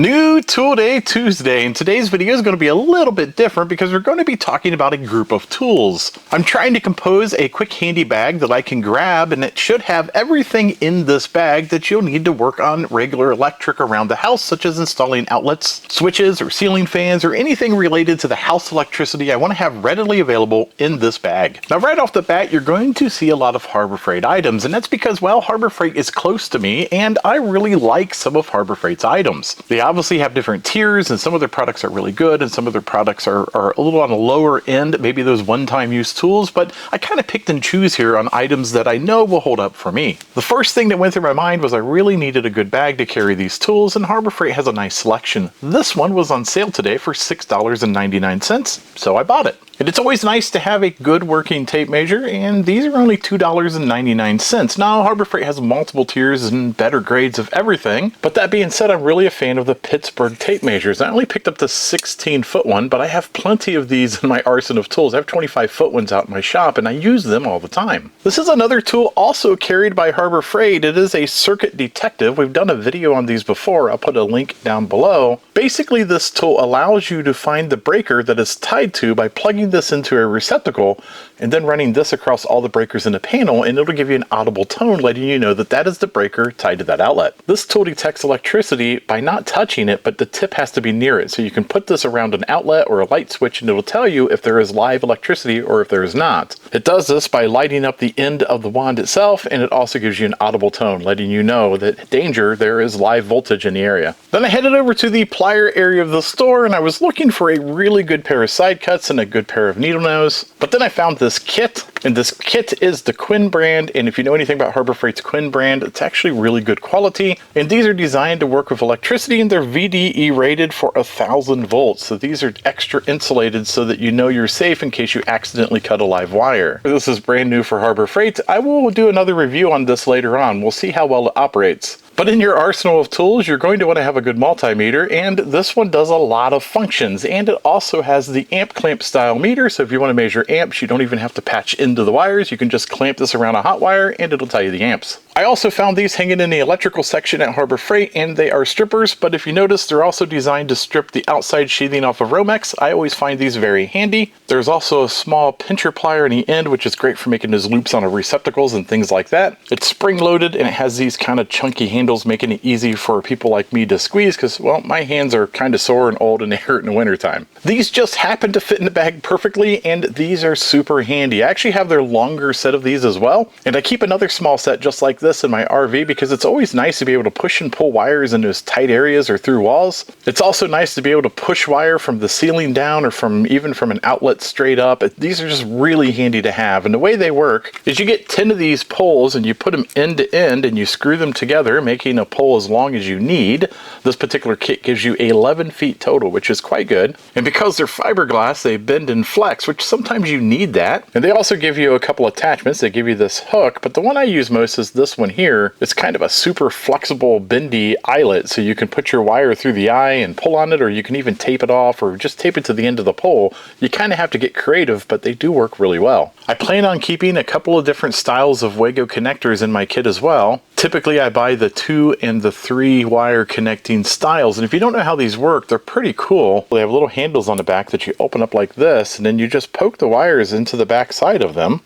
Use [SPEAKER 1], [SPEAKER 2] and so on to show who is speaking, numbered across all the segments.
[SPEAKER 1] New Tool Day Tuesday, and today's video is going to be a little bit different because we're going to be talking about a group of tools. I'm trying to compose a quick handy bag that I can grab, and it should have everything in this bag that you'll need to work on regular electric around the house, such as installing outlets, switches, or ceiling fans, or anything related to the house electricity I want to have readily available in this bag. Now right off the bat, you're going to see a lot of Harbor Freight items, and that's because, well, Harbor Freight is close to me, and I really like some of Harbor Freight's items. They obviously have different tiers, and some of their products are really good, and some of their products are a little on the lower end, maybe those one-time use tools, but I kind of picked and choose here on items that I know will hold up for me. The first thing that went through my mind was I really needed a good bag to carry these tools, and Harbor Freight has a nice selection. This one was on sale today for $6.99, so I bought it. And it's always nice to have a good working tape measure, and these are only $2.99. Now, Harbor Freight has multiple tiers and better grades of everything, but that being said, I'm really a fan of the Pittsburgh tape measures. I only picked up the 16-foot one, but I have plenty of these in my arsenal of tools. I have 25-foot ones out in my shop, and I use them all the time. This is another tool also carried by Harbor Freight. It is a circuit detective. We've done a video on these before. I'll put a link down below. Basically, this tool allows you to find the breaker that is tied to by plugging this into a receptacle and then running this across all the breakers in the panel, and it'll give you an audible tone letting you know that that is the breaker tied to that outlet. This tool detects electricity by not touching it, but the tip has to be near it. So you can put this around an outlet or a light switch and it'll tell you if there is live electricity or if there is not. It does this by lighting up the end of the wand itself, and it also gives you an audible tone letting you know that danger, there is live voltage in the area. Then I headed over to the plier area of the store, and I was looking for a really good pair of side cuts and a good pair of needle nose, but then I found this kit, and this kit is the Quinn brand, and if you know anything about Harbor Freight's Quinn brand, it's actually really good quality, and these are designed to work with electricity, and they're VDE rated for 1,000 volts, so these are extra insulated so that you know you're safe in case you accidentally cut a live wire. This is brand new for Harbor Freight. I will do another review on this later on. We'll see how well it operates. But in your arsenal of tools, you're going to want to have a good multimeter, and this one does a lot of functions, and it also has the amp clamp style meter, so if you want to measure amps, you don't even have to patch into the wires. You can just clamp this around a hot wire and it'll tell you the amps. I also found these hanging in the electrical section at Harbor Freight, and they are strippers, but if you notice, they're also designed to strip the outside sheathing off of Romex. I always find these very handy. There's also a small pincher plier in the end, which is great for making those loops on receptacles and things like that. It's spring loaded, and it has these kind of chunky handles, making it easy for people like me to squeeze because, well, my hands are kind of sore and old and they hurt in the wintertime. These just happen to fit in the bag perfectly, and these are super handy. I actually have their longer set of these as well, and I keep another small set just like this in my RV because it's always nice to be able to push and pull wires in those tight areas or through walls. It's also nice to be able to push wire from the ceiling down or even from an outlet straight up. These are just really handy to have, and the way they work is you get 10 of these poles and you put them end to end and you screw them together, making a pole as long as you need. This particular kit gives you 11 feet total, which is quite good. And because they're fiberglass, they bend and flex, which sometimes you need that. And they also give you a couple attachments. They give you this hook, but the one I use most is this one here. It's kind of a super flexible, bendy eyelet, so you can put your wire through the eye and pull on it, or you can even tape it off or just tape it to the end of the pole. You kind of have to get creative, but they do work really well. I plan on keeping a couple of different styles of Wago connectors in my kit as well. Typically I buy the 2 and the 3 wire connecting styles, and if you don't know how these work, they're pretty cool. They have little handles on the back that you open up like this, and then you just poke the wires into the back side of them.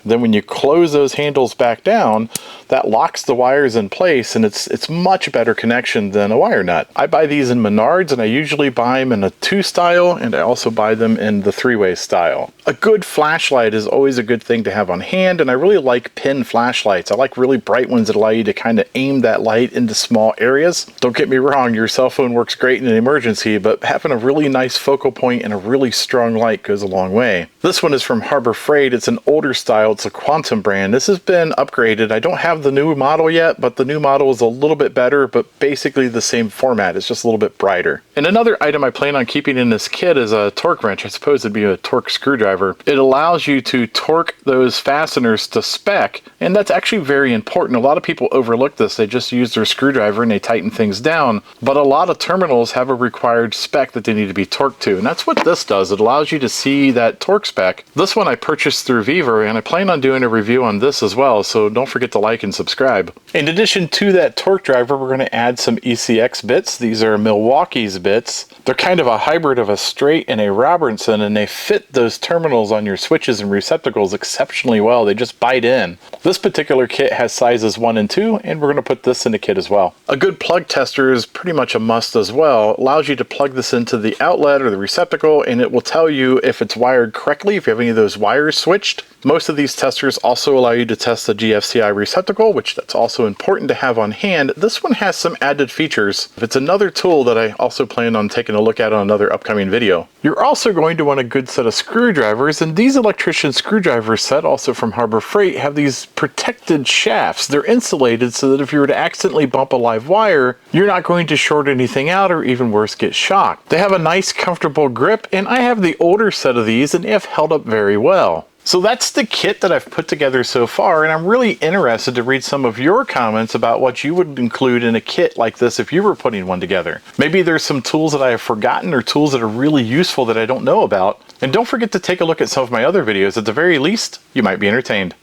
[SPEAKER 1] Then when you close those handles back down, that locks the wires in place, and it's much better connection than a wire nut. I buy these in Menards, and I usually buy them in a 2 style, and I also buy them in the 3-way style. A good flashlight is always a good thing to have on hand, and I really like pin flashlights. I like really bright ones that allow you to kind of aim that light into small areas. Don't get me wrong, your cell phone works great in an emergency, but having a really nice focal point and a really strong light goes a long way. This one is from Harbor Freight. It's an older style. It's a Quantum brand. This has been upgraded. I don't have the new model yet, but the new model is a little bit better, but basically the same format. It's just a little bit brighter. And another item I plan on keeping in this kit is a torque wrench. I suppose it'd be a torque screwdriver. It allows you to torque those fasteners to spec, and that's actually very important. A lot of people overlook this. They just use their screwdriver and they tighten things down, but a lot of terminals have a required spec that they need to be torqued to, and that's what this does. It allows you to see that torque spec. This one I purchased through Viver, and I plan plan on doing a review on this as well, so don't forget to like and subscribe. In addition to that torque driver, we're going to add some ECX bits. These are Milwaukee's bits. They're kind of a hybrid of a straight and a Robertson, and they fit those terminals on your switches and receptacles exceptionally well. They just bite in. This particular kit has sizes 1 and 2, and we're going to put this in the kit as well. A good plug tester is pretty much a must as well. It allows you to plug this into the outlet or the receptacle, and it will tell you if it's wired correctly, if you have any of those wires switched. Most of these testers also allow you to test the GFCI receptacle, which that's also important to have on hand. This one has some added features. It's another tool that I also plan on taking a look at on another upcoming video. You're also going to want a good set of screwdrivers, and these electrician screwdriver set, also from Harbor Freight, have these protected shafts. They're insulated so that if you were to accidentally bump a live wire, you're not going to short anything out or even worse, get shocked. They have a nice comfortable grip, and I have the older set of these and they have held up very well. So that's the kit that I've put together so far, and I'm really interested to read some of your comments about what you would include in a kit like this if you were putting one together. Maybe there's some tools that I have forgotten or tools that are really useful that I don't know about. And don't forget to take a look at some of my other videos. At the very least, you might be entertained.